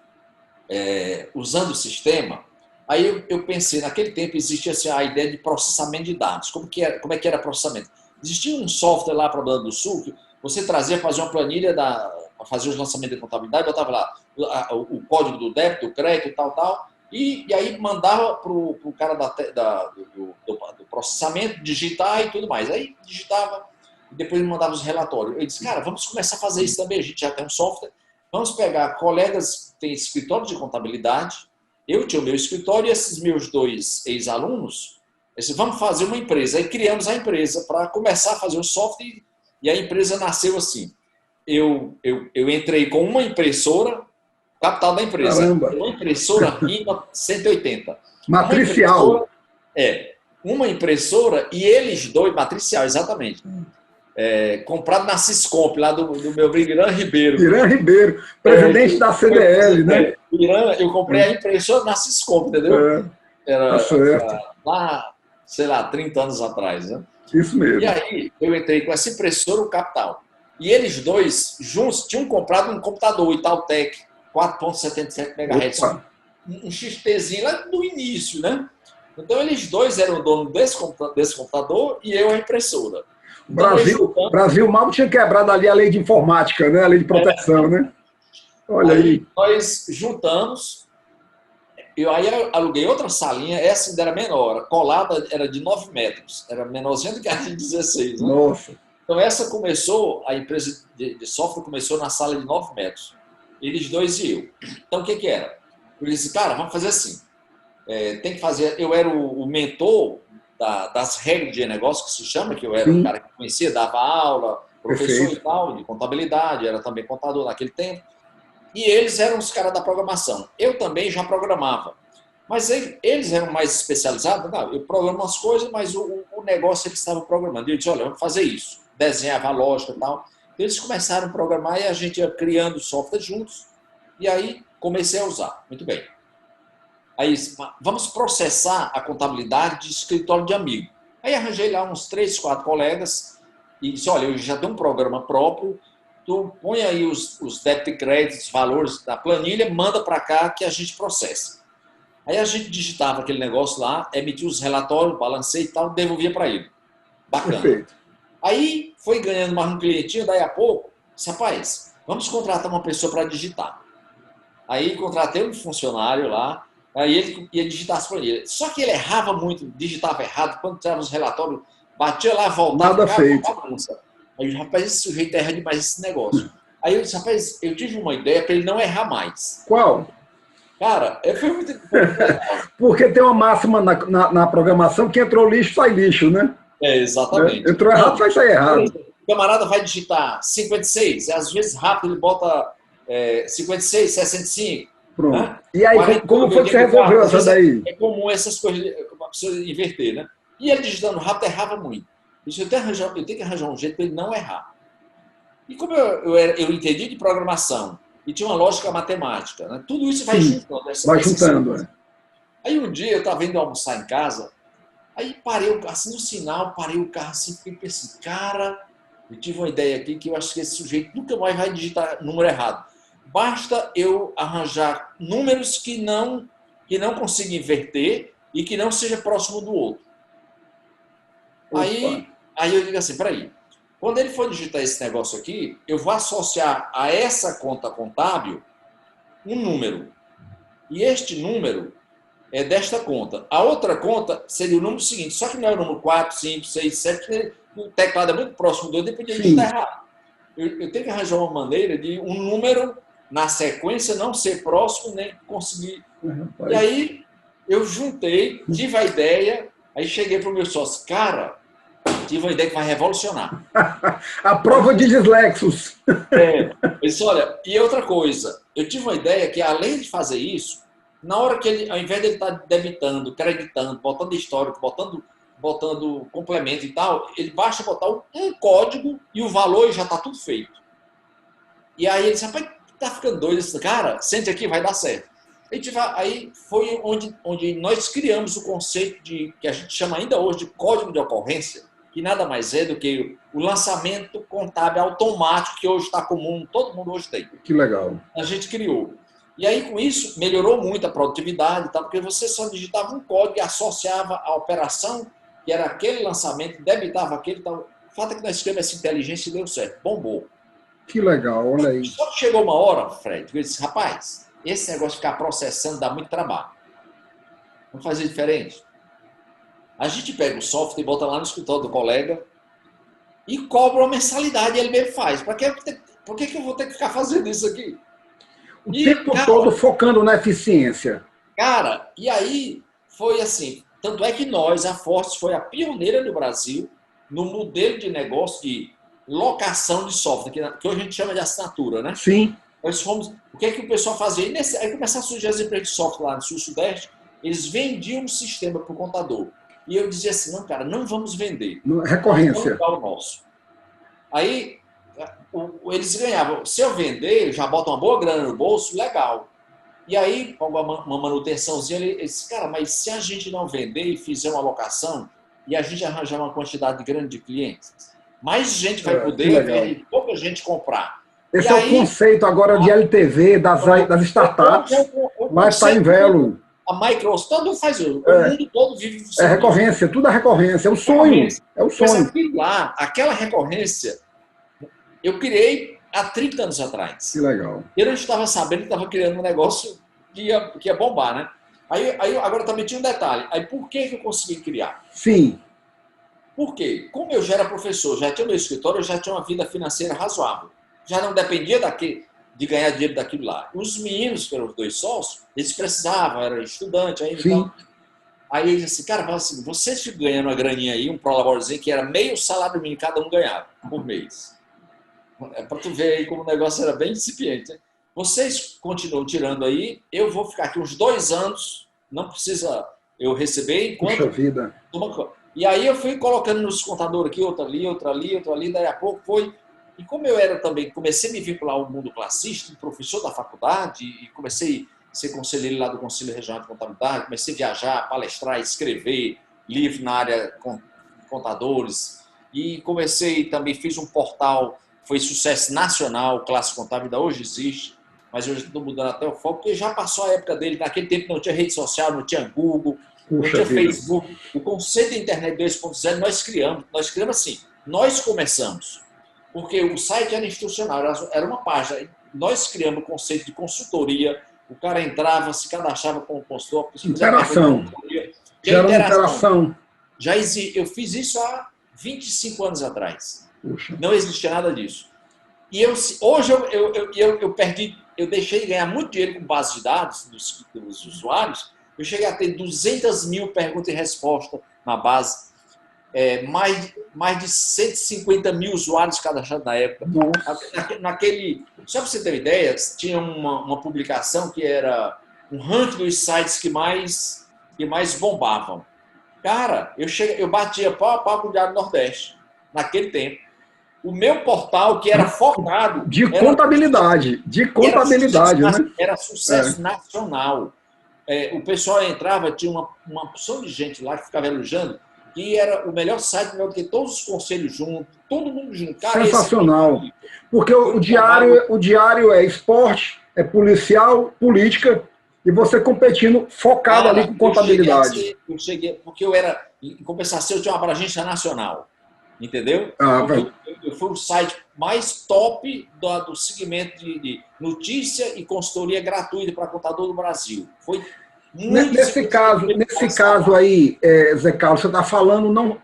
usando o sistema, aí eu pensei, naquele tempo existia assim, a ideia de processamento de dados. Como é que era processamento? Existia um software lá para o Banco do Sul que você trazia, fazia uma planilha para fazer os lançamentos de contabilidade, botava lá o código do débito, do crédito, tal, e aí mandava para o cara do processamento digitar e tudo mais. Aí digitava e depois me mandava os relatórios. Eu disse, cara, vamos começar a fazer isso também, a gente já tem um software, vamos pegar colegas que têm escritório de contabilidade. Eu tinha o meu escritório e esses meus 2 ex-alunos, vamos fazer uma empresa. Aí criamos a empresa para começar a fazer o software e a empresa nasceu assim. Eu entrei com uma impressora, capital da empresa. Caramba. Uma impressora RIMA 180. Matricial. Uma impressora e eles 2, matricial, exatamente. Comprado na Siscomp, lá do meu Irã Ribeiro. Irã Ribeiro, presidente da CDL, né? Irã, eu comprei a impressora na Siscomp, entendeu? Era lá, sei lá, 30 anos atrás, né? Isso mesmo. E aí, eu entrei com essa impressora, o capital. E eles 2, juntos, tinham comprado um computador, Itautec, 4.77 MHz. Um XTzinho lá do início, né? Então, eles 2 eram dono desse computador e eu a impressora. O Brasil mal tinha quebrado ali a lei de informática, né? A lei de proteção, né? Olha aí. Nós juntamos, eu aí aluguei outra salinha, essa ainda era menor, a colada era de 9 metros, era menorzinha do que a de 16. Né? Nossa. Então essa começou, a empresa de software começou na sala de 9 metros, eles 2 e eu. Então o que era? Eu disse, cara, vamos fazer assim, tem que fazer, eu era o mentor das regras de negócio, que se chama, que eu era o cara que conhecia, dava aula, professor e tal, de contabilidade, era também contador naquele tempo. E eles eram os caras da programação. Eu também já programava. Mas eles eram mais especializados. Não, eu programo as coisas, mas o negócio eles estavam programando. E eu disse, olha, vamos fazer isso. Desenhava a lógica e tal. Eles começaram a programar e a gente ia criando software juntos. E aí comecei a usar. Muito bem. Aí, vamos processar a contabilidade de escritório de amigo. Aí arranjei lá uns 3, 4 colegas e disse, olha, eu já tenho um programa próprio, tu põe aí os débito e crédito, os valores da planilha, manda para cá que a gente processa. Aí a gente digitava aquele negócio lá, emitia os relatórios, balanceio e tal, devolvia para ele. Bacana. Perfeito. Aí foi ganhando mais um clientinho, daí a pouco, disse, rapaz, vamos contratar uma pessoa para digitar. Aí contratei um funcionário lá, aí ele ia digitar as planilhas. Só que ele errava muito, digitava errado, quando tirava os relatórios, batia lá, voltava, Nada feito. bagunça. Aí, rapaz, esse sujeito erra demais esse negócio. Aí eu disse, rapaz, eu tive uma ideia para ele não errar mais. Qual? Cara, foi muito Porque tem uma máxima na programação que entrou lixo, sai lixo, né? exatamente. Entrou errado, vai sair errado. O camarada vai digitar 56, às vezes rápido ele bota 56, 65. Pronto. Né? E aí, como foi que você resolveu essa daí? É comum essas coisas, a pessoa inverter, né? E ele digitando rápido errava muito. Isso eu tenho que arranjar um jeito para ele não errar. E como eu entendi de programação e tinha uma lógica matemática, né? Tudo isso vai juntando. Vai juntando. Aí um dia eu estava indo almoçar em casa, aí parei, assim, no sinal, parei o carro assim, fiquei pensando, cara, eu tive uma ideia aqui que eu acho que esse sujeito nunca mais vai digitar número errado. Basta eu arranjar números que não consiga inverter e que não seja próximo do outro. Aí eu digo assim, peraí, quando ele for digitar esse negócio aqui, eu vou associar a essa conta contábil um número. E este número é desta conta. A outra conta seria o número seguinte, só que não é o número 4, 5, 6, 7, porque o teclado é muito próximo do outro, depois ele está errado. Eu tenho que arranjar uma maneira de um número na sequência não ser próximo nem conseguir. E aí eu juntei, tive a ideia, aí cheguei para o meu sócio, cara, tive uma ideia que vai revolucionar. A prova de dislexos. Eu disse, olha, e outra coisa, eu tive uma ideia que além de fazer isso, na hora que ele, ao invés de ele estar debitando, creditando, botando histórico, botando complemento e tal, ele basta botar um código e o valor já está tudo feito. E aí ele disse, rapaz, tá ficando doido esse cara, sente aqui, vai dar certo. Aí foi onde nós criamos o conceito que a gente chama ainda hoje de código de ocorrência, que nada mais é do que o lançamento contábil automático que hoje está comum, todo mundo hoje tem. Que legal. A gente criou. E aí, com isso, melhorou muito a produtividade, tá? Porque você só digitava um código e associava a operação, que era aquele lançamento, debitava aquele. Tal. O fato é que nós escrevemos essa inteligência e deu certo. Bombou. Que legal, olha aí. Só que chegou uma hora, Fred, que eu disse, rapaz, esse negócio de ficar processando dá muito trabalho. Vamos fazer diferente. A gente pega o software e bota lá no escritório do colega e cobra uma mensalidade e ele mesmo faz. Por que eu vou ter que ficar fazendo isso aqui? O tempo todo focando na eficiência. Cara, e aí foi assim, tanto é que a Fortes foi a pioneira no Brasil no modelo de negócio de locação de software, que hoje a gente chama de assinatura, né? Sim. Nós fomos, o que é que o pessoal fazia? Aí começaram a surgir as empresas de software lá no Sul-Sudeste, eles vendiam um sistema para o contador. E eu dizia assim, não, cara, não vamos vender. Recorrência. Vamos o nosso. Aí eles ganhavam. Se eu vender, já bota uma boa grana no bolso, legal. E aí, uma manutençãozinha, ele disse, cara, mas se a gente não vender e fizer uma alocação e a gente arranjar uma quantidade grande de clientes, mais gente vai poder ver e pouca gente comprar. Esse é o conceito agora de LTV, das startups, mas está em velo. A Microsoft, todo mundo faz isso. O mundo todo vive... É recorrência, tudo é recorrência. É o sonho. É o sonho. Mas aquela recorrência, eu criei há 30 anos atrás. Que legal. Eu não estava sabendo que estava criando um negócio que ia bombar, né? Aí agora também tinha um detalhe. Aí por que eu consegui criar? Sim. Por quê? Como eu já era professor, já tinha meu escritório, eu já tinha uma vida financeira razoável. Já não dependia de ganhar dinheiro daquilo lá. Os meninos, que eram os 2 sócios, eles precisavam, eram estudantes ainda. Sim. Então, aí eles disse, cara, assim, vocês ficam ganhando uma graninha aí, um prolaborzinho, que era meio salário mínimo, cada um ganhava por mês. É para tu ver aí como o negócio era bem incipiente. Né? Vocês continuam tirando aí, eu vou ficar aqui uns 2 anos, não precisa eu receber enquanto... Puxa vida. E aí eu fui colocando nos contadores aqui, outra ali, daí a pouco foi... E como eu era também, comecei a me vincular ao mundo classista, professor da faculdade, e comecei a ser conselheiro lá do Conselho Regional de Contabilidade, comecei a viajar, palestrar, escrever livro na área de contadores, e comecei também, fiz um portal, foi sucesso nacional, Classe Contábil, ainda hoje existe, mas hoje estou mudando até o foco, porque já passou a época dele, naquele tempo não tinha rede social, não tinha Google, não tinha Facebook, o conceito da internet 2.0 nós criamos assim, nós começamos. Porque o site era institucional, era uma página. Nós criamos o conceito de consultoria, o cara entrava, se cadastrava como consultor. Interação. Gera interação. Eu fiz isso há 25 anos atrás. Puxa. Não existia nada disso. E hoje eu perdi, eu deixei de ganhar muito dinheiro com base de dados dos usuários. Eu cheguei a ter 200 mil perguntas e respostas na base. Mais de 150 mil usuários cadastrados na época. Só para você ter uma ideia, tinha uma publicação que era um ranking dos sites que mais bombavam. Cara, eu batia pau a pau com o Diário Nordeste, naquele tempo. O meu portal, que era focado... De contabilidade, né? Era sucesso nacional. O pessoal entrava, tinha uma porção de gente lá que ficava elogiando, que era o melhor site, melhor do que todos os conselhos juntos, todo mundo junto. Cara, sensacional. Porque o diário é esporte, é policial, política, e você competindo focado ali com contabilidade. Eu cheguei, porque eu era, em compensação, eu tinha uma abrangência nacional. Entendeu? Eu fui o site mais top do segmento de notícia e consultoria gratuita para contador do Brasil. Foi muito nesse caso aí, Zé Carlos, você está falando, não,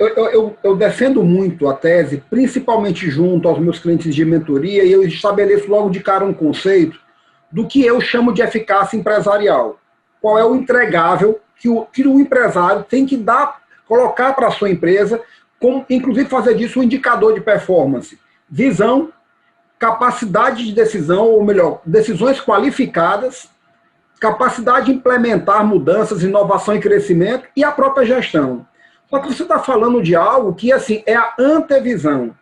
eu defendo muito a tese, principalmente junto aos meus clientes de mentoria, e eu estabeleço logo de cara um conceito do que eu chamo de eficácia empresarial. Qual é o entregável que o empresário tem que colocar para a sua empresa, inclusive fazer disso um indicador de performance. Visão, capacidade de decisão, ou melhor, decisões qualificadas, capacidade de implementar mudanças, inovação e crescimento, e a própria gestão. Só que você está falando de algo que assim, é a antevisão.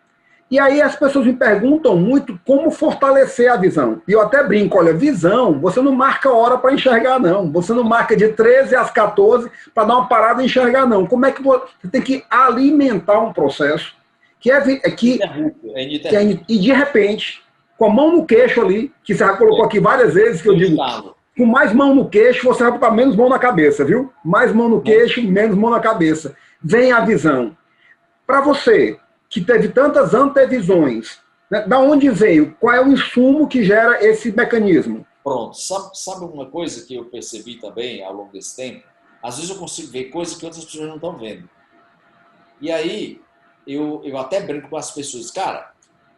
E aí as pessoas me perguntam muito como fortalecer a visão. E eu até brinco, olha, visão, você não marca hora para enxergar, não. Você não marca de 13 às 14 para dar uma parada e enxergar, não. Como é que você tem que alimentar um processo e de repente, com a mão no queixo ali, que você já colocou aqui várias vezes, que eu digo, com mais mão no queixo, você vai botar menos mão na cabeça, viu? Mais mão no queixo, menos mão na cabeça. Vem a visão. Para você, que teve tantas antevisões, né? Da onde veio? Qual é o insumo que gera esse mecanismo? Pronto. Sabe uma coisa que eu percebi também ao longo desse tempo? Às vezes eu consigo ver coisas que outras pessoas não estão vendo. E aí, eu até brinco com as pessoas. Cara,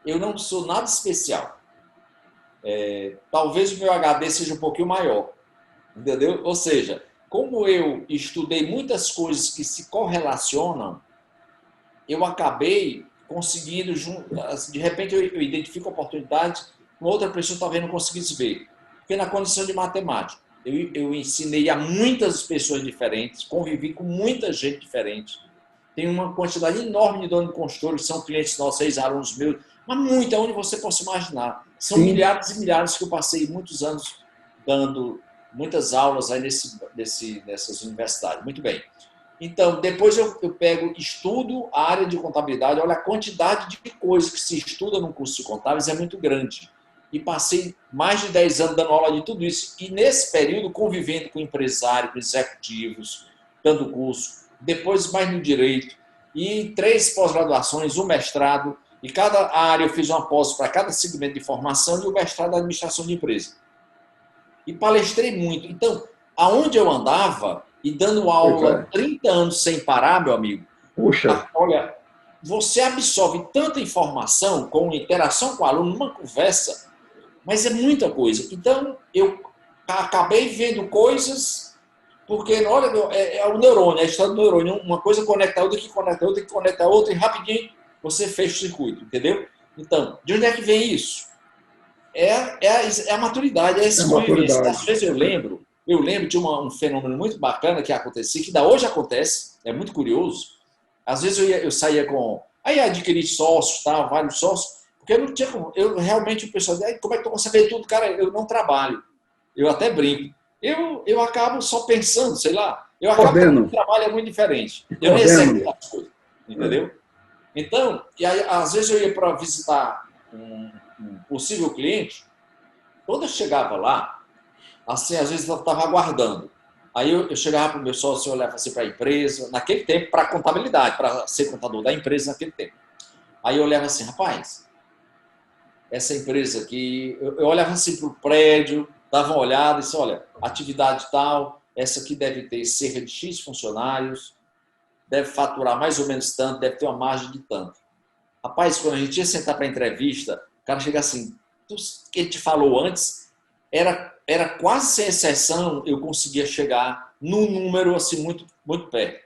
eu não sou nada especial. Talvez o meu HD seja um pouquinho maior. Entendeu? Ou seja, como eu estudei muitas coisas que se correlacionam, eu acabei conseguindo, de repente eu identifico oportunidades que outra pessoa talvez não conseguisse ver. Porque na condição de matemática, eu ensinei a muitas pessoas diferentes, convivi com muita gente diferente. Tem uma quantidade enorme de donos de consultório, que são clientes nossos, ex-alunos meus, mas muito, onde você possa imaginar. São milhares e milhares que eu passei muitos anos dando muitas aulas aí nessas universidades. Muito bem. Então, depois eu estudo a área de contabilidade. Olha, a quantidade de coisas que se estuda no curso de contábeis é muito grande. E passei mais de 10 anos dando aula de tudo isso. E nesse período, convivendo com empresários, com executivos, dando curso. Depois, mais no direito. E 3 pós-graduações, um mestrado. E cada área eu fiz uma pós para cada segmento de formação e o mestrado da administração de empresa. E palestrei muito. Então, aonde eu andava... E dando aula 30 anos sem parar, meu amigo. Puxa. Olha, você absorve tanta informação com interação com o aluno, numa conversa, mas é muita coisa. Então, eu acabei vendo coisas, porque, olha, é o neurônio, é a história do neurônio. Uma coisa conecta a outra, que conecta a outra, que conecta a outra, e rapidinho você fecha o circuito, entendeu? Então, de onde é que vem isso? É a maturidade, é esse convivência. Às vezes eu lembro de um fenômeno muito bacana que acontecia, que ainda hoje acontece, é muito curioso. Às vezes eu saía com... Aí adquiri sócios, vários sócios, porque eu não tinha como... Realmente o pessoal diz, como é que tu consegue ver tudo? Cara, eu não trabalho. Eu até brinco. Eu acabo só pensando, sei lá. Eu acabo que o trabalho é muito diferente. Eu não executo as coisas, entendeu? Então, e aí, às vezes eu ia para visitar um possível cliente, quando eu chegava lá, assim, às vezes eu estava aguardando. Aí eu chegava para o meu sócio e olhava assim para a empresa, naquele tempo, para a contabilidade, para ser contador da empresa naquele tempo. Aí eu olhava assim, rapaz, essa empresa aqui, eu olhava assim para o prédio, dava uma olhada e disse, olha, atividade tal, essa aqui deve ter cerca de X funcionários, deve faturar mais ou menos tanto, deve ter uma margem de tanto. Rapaz, quando a gente ia sentar para entrevista, o cara chega assim, o que ele te falou antes, era quase sem exceção, eu conseguia chegar num número assim muito, muito perto.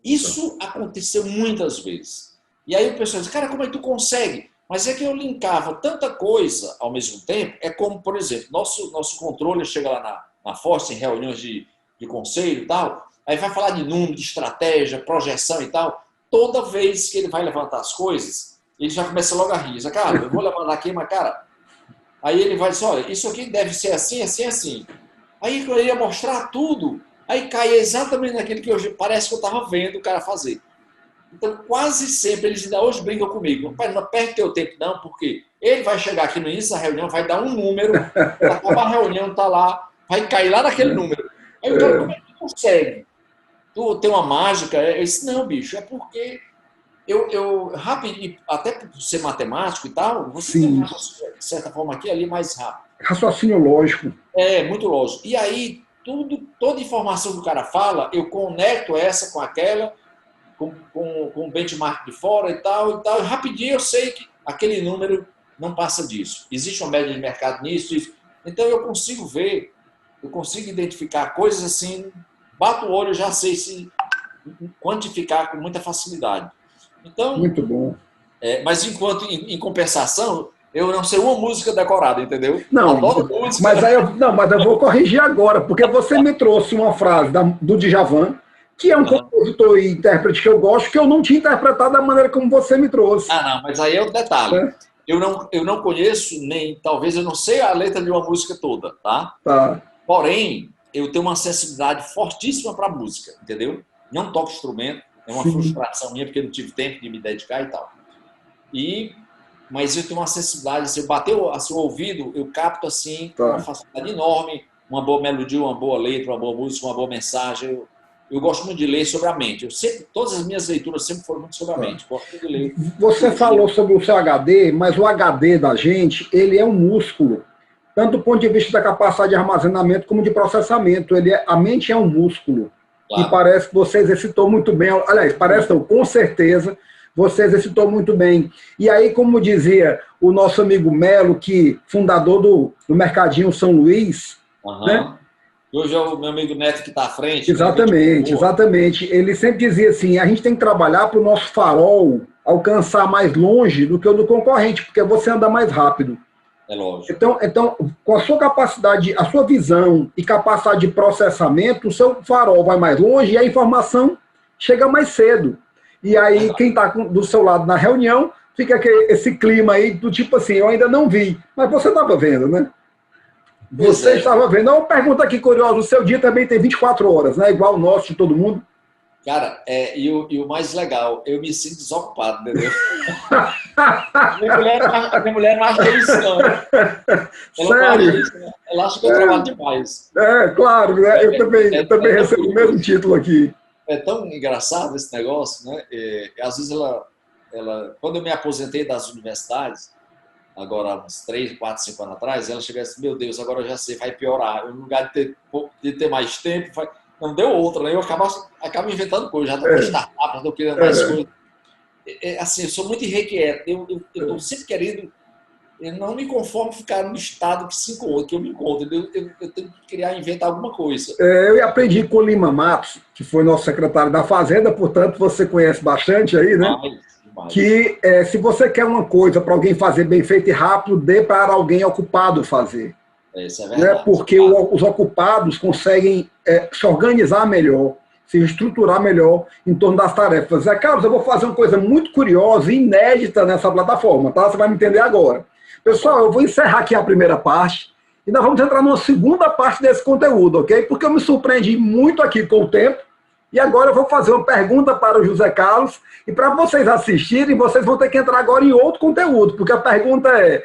Isso aconteceu muitas vezes. E aí o pessoal diz, cara, como é que tu consegue? Mas é que eu linkava tanta coisa ao mesmo tempo, é como, por exemplo, nosso controle chega lá na Force, em reuniões de conselho e tal, aí vai falar de número, de estratégia, projeção e tal, toda vez que ele vai levantar as coisas, ele já começa logo a rir. Diz, cara, eu vou levantar aqui, mas, cara... Aí ele vai dizer, olha, isso aqui deve ser assim, assim, assim. Aí eu ia mostrar tudo, aí caía exatamente naquele que parece que eu estava vendo o cara fazer. Então, quase sempre, eles ainda hoje brincam comigo. Pai, não perde teu tempo não, porque ele vai chegar aqui no início da reunião, vai dar um número, acabar a reunião, tá lá, vai cair lá naquele número. Aí o cara, como é que tu consegue? Tu tem uma mágica? Eu disse, não, bicho, é porque eu rapidinho, até por ser matemático e tal, você tem um raciocínio, de certa forma, aqui ali mais rápido. Raciocínio lógico. É, muito lógico. E aí, toda informação que o cara fala, eu conecto essa com aquela, com o benchmark de fora e tal, e rapidinho eu sei que aquele número não passa disso. Existe uma média de mercado nisso, isso. Então eu consigo ver, eu consigo identificar coisas assim, bato o olho, eu já sei se quantificar com muita facilidade. Então, muito bom. Mas enquanto em compensação, eu não sei uma música decorada, entendeu? Não, adoro música. Mas eu vou corrigir agora, porque você me trouxe uma frase do Djavan, que é um compositor e intérprete que eu gosto, que eu não tinha interpretado da maneira como você me trouxe. Ah, não, mas aí é o detalhe. Eu não conheço, nem talvez eu não sei a letra de uma música toda, tá? Porém, eu tenho uma sensibilidade fortíssima para música, entendeu? Não toco instrumento, é uma frustração minha, porque eu não tive tempo de me dedicar e tal. Mas eu tenho uma sensibilidade, assim, eu bateu assim, o ouvido, eu capto assim, uma facilidade enorme, uma boa melodia, uma boa letra, uma boa música, uma boa mensagem. Eu gosto muito de ler sobre a mente. Todas as minhas leituras sempre foram muito sobre a mente. Gosto de ler. Você falou sobre o seu HD, mas o HD da gente, ele é um músculo, tanto do ponto de vista da capacidade de armazenamento como de processamento. A mente é um músculo. Claro. E parece que você exercitou muito bem. Aliás, parece não, com certeza, você exercitou muito bem. E aí, como dizia o nosso amigo Melo, fundador do Mercadinho São Luís, né? Hoje é o meu amigo Neto que está à frente. Exatamente, exatamente. Ele sempre dizia assim, a gente tem que trabalhar para o nosso farol alcançar mais longe do que o do concorrente, porque você anda mais rápido. É lógico. Então, com a sua capacidade, a sua visão e capacidade de processamento, o seu farol vai mais longe e a informação chega mais cedo. E aí, quem está do seu lado na reunião, fica esse clima aí do tipo assim, eu ainda não vi, mas você estava vendo, né? Você estava vendo. Uma pergunta aqui curiosa, o seu dia também tem 24 horas, né? Igual o nosso de todo mundo. Cara, e o mais legal, eu me sinto desocupado, entendeu? minha mulher não acha isso, não. Sério? Ela acha que eu trabalho demais. Claro, né? Eu também recebo o mesmo título aqui. É tão engraçado esse negócio, né? Às vezes quando eu me aposentei das universidades, agora uns 3, 4, 5 anos atrás, ela chegou assim, meu Deus, agora eu já sei, vai piorar. No lugar de ter mais tempo, não deu outra, né? Eu acabo inventando coisas, já estou com startup, já estou criando mais coisas. Assim, eu sou muito irrequieto, eu estou sempre querendo, eu não me conformo ficar no estado que eu me encontro, eu tenho que inventar alguma coisa. Eu aprendi com o Lima Matos, que foi nosso secretário da Fazenda, portanto você conhece bastante aí, né? Que se você quer uma coisa para alguém fazer bem feito e rápido, dê para alguém ocupado fazer. Isso é verdade. Né? Porque os ocupados conseguem se organizar melhor, se estruturar melhor em torno das tarefas. Carlos, eu vou fazer uma coisa muito curiosa e inédita nessa plataforma, tá? Você vai me entender agora. Pessoal, eu vou encerrar aqui a primeira parte e nós vamos entrar numa segunda parte desse conteúdo, ok? Porque eu me surpreendi muito aqui com o tempo. E agora eu vou fazer uma pergunta para o José Carlos, e para vocês assistirem, vocês vão ter que entrar agora em outro conteúdo, porque a pergunta é,